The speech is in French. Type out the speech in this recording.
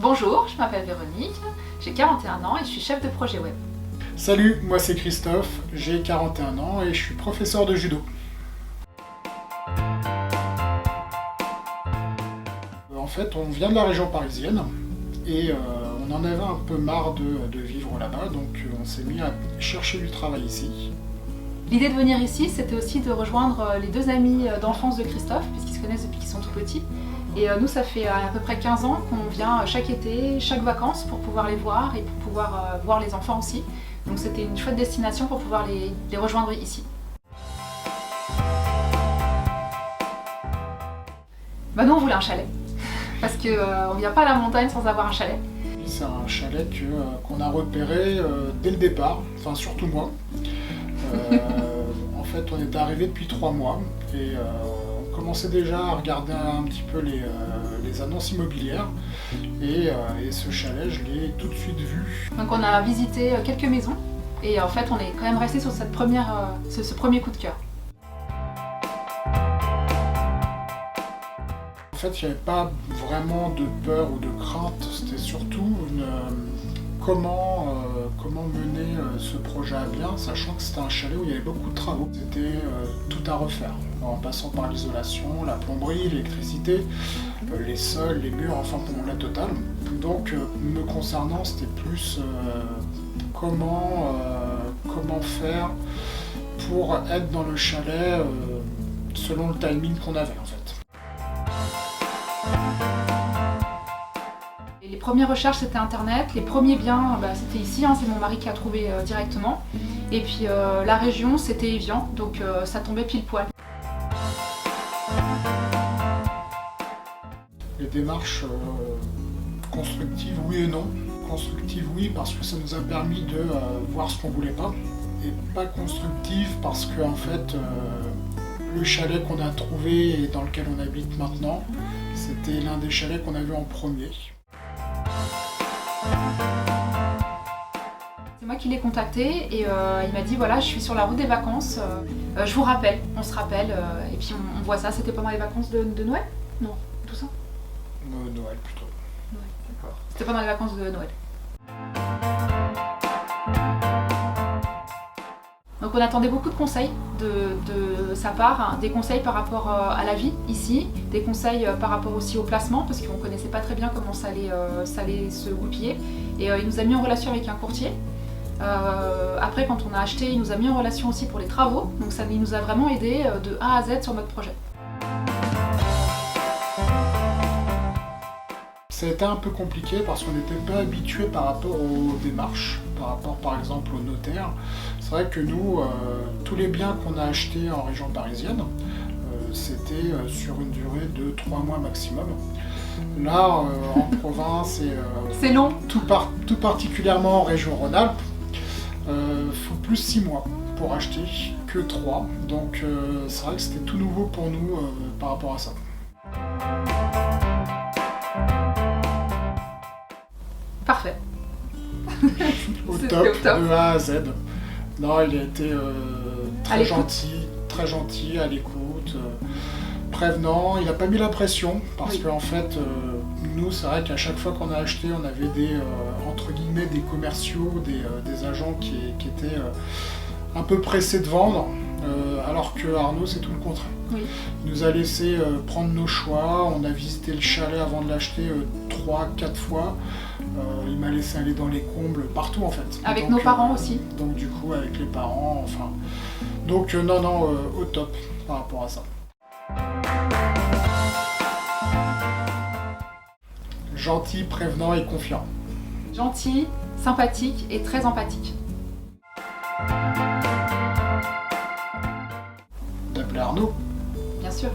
Bonjour, je m'appelle Véronique, j'ai 41 ans et je suis chef de projet web. Salut, moi c'est Christophe, j'ai 41 ans et je suis professeur de judo. En fait, on vient de la région parisienne et on en avait un peu marre de vivre là-bas, donc on s'est mis à chercher du travail ici. L'idée de venir ici, c'était aussi de rejoindre les deux amis d'enfance de Christophe, puisqu'ils se connaissent depuis qu'ils sont tout petits. Et nous, ça fait à peu près 15 ans qu'on vient chaque été, chaque vacances, pour pouvoir les voir et pour pouvoir voir les enfants aussi. Donc c'était une chouette destination pour pouvoir les rejoindre ici. Bah nous, on voulait un chalet, parce qu'on ne vient pas à la montagne sans avoir un chalet. C'est un chalet qu'on a repéré dès le départ, enfin surtout moi. En fait, on était arrivé depuis 3 mois et on commençait déjà à regarder un petit peu les annonces immobilières et ce chalet, je l'ai tout de suite vu. Donc on a visité quelques maisons et en fait on est quand même resté sur ce premier coup de cœur. En fait, il n'y avait pas vraiment de peur ou de crainte, c'était surtout comment mener ce projet à bien, sachant que c'était un chalet où il y avait beaucoup de travaux. C'était tout à refaire, en passant par l'isolation, la plomberie, l'électricité, les sols, les murs, enfin pour la totale. Donc, me concernant, c'était plus comment faire pour être dans le chalet selon le timing qu'on avait en fait. Les premières recherches c'était internet, les premiers biens c'était ici, c'est mon mari qui a trouvé directement. Et puis la région c'était Évian, donc ça tombait pile poil. Les démarches constructives oui et non. Constructives oui parce que ça nous a permis de voir ce qu'on voulait pas. Et pas constructives parce que en fait le chalet qu'on a trouvé et dans lequel on habite maintenant, c'était l'un des chalets qu'on a vu en premier. C'est moi qui l'ai contacté et il m'a dit voilà, je suis sur la route des vacances, je vous rappelle, on se rappelle et puis on voit ça. C'était pendant les vacances de Noël? Non, tout ça? Noël plutôt. Noël, d'accord. C'était pendant les vacances de Noël. Donc on attendait beaucoup de conseils de sa part, des conseils par rapport à la vie ici, des conseils par rapport aussi au placement, parce qu'on ne connaissait pas très bien comment ça allait se goupiller. Et il nous a mis en relation avec un courtier. Après, quand on a acheté, il nous a mis en relation aussi pour les travaux, donc il nous a vraiment aidé de A à Z sur notre projet. Ça a été un peu compliqué parce qu'on n'était pas habitué par rapport aux démarches, par rapport par exemple au notaire. C'est vrai que nous, tous les biens qu'on a achetés en région parisienne, c'était sur une durée de 3 mois maximum. Là, en province et c'est long. Tout particulièrement en région Rhône-Alpes, faut plus 6 mois pour acheter que 3. Donc c'est vrai que c'était tout nouveau pour nous par rapport à ça. Parfait. Au top, de A à Z. Non, il a été très gentil, à l'écoute, prévenant. Il n'a pas mis la pression parce qu'en fait, nous, c'est vrai qu'à chaque fois qu'on a acheté, on avait entre guillemets, des commerciaux, des agents qui étaient un peu pressés de vendre, alors que Arnaud, c'est tout le contraire. Oui. Il nous a laissé prendre nos choix. On a visité le chalet avant de l'acheter 3-4 fois. Il m'a laissé aller dans les combles, partout en fait. Avec nos parents aussi. Donc du coup avec les parents, enfin. Donc non, au top par rapport à ça. Gentil, prévenant et confiant. Gentil, sympathique et très empathique. D'appeler Arnaud. Bien sûr.